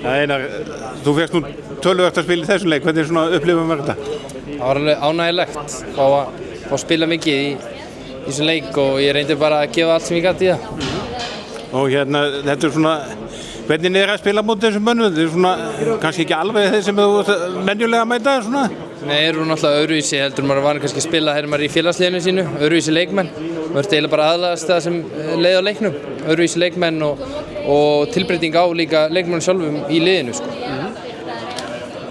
Einar, þú fékkst nú töluvert að spila í þessum leik, hvernig svona upplifum var þetta? Það var alveg ánægilegt að fá að spila mikið í þessum leik og ég reyndi bara að gefa allt sem ég gat í það. Og hérna, þetta svona, hvernig að spila móti þessum mönnum? Þetta svona, kannski ekki alveg þeir sem þú menjulega mæta, svona? Nei, eru náttúrulega öðruvísi heldur maður var kannski að spila þegar maður í félagsliðinu sínu, öðruvísi leikmenn. Maður verður eiginlega bara aðlagast það sem leið á leiknum, öðruvísi leikmenn og tilbreyting á líka leikmennum sjálfum í liðinu, sko.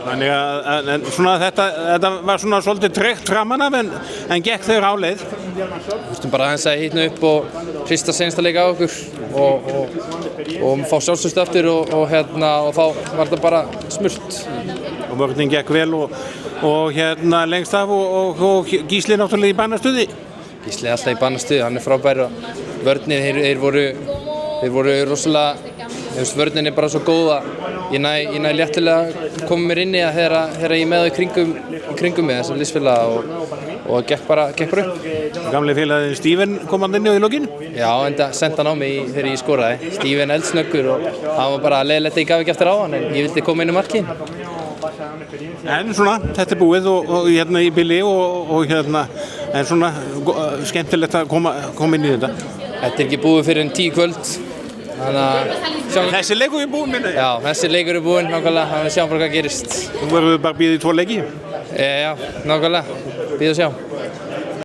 Þannig að svona þetta var svona svolítið tregt framan af en gekk þeir áleið. Við þurftum bara aðeins að hitna upp og hrista seinasta leik á okkur og fá sjálfstöðst aftur og þá var þetta bara smurt. Og vörnin gekk vel og hérna lengst af og Gísli náttúrulega í bannastuði. Gísli er alltaf í bannastuði, hann er frábær og vörnin þeir voru rosalega, vörnin er bara svo góð að ég næ léttilega að koma mér inn í það þegar ég með það í kringum mig þessar liðsfélaga og gekk bara upp. Gamli félaginn Steven kom hann inn í lokin? Já, enda senda hann á mig þegar ég skoraði. Steven eldsnöggur og hann var bara leiðilegt að ég gaf ekki eftir á hann en ég vildi koma inn í markið. En svona, þetta er búið og hérna í bili og hérna, en svona skemmtilegt að koma inn í þetta. Þetta er ekki búið fyrir 10 kvöld. Þessi leikur er búinn, minna ég? Já, þessi leikur er búinn, nákvæmlega, þannig að sjáum bara hvað gerist. Þú verður bara að bíða í 2 leiki? Já, nákvæmlega, bíða og sjá.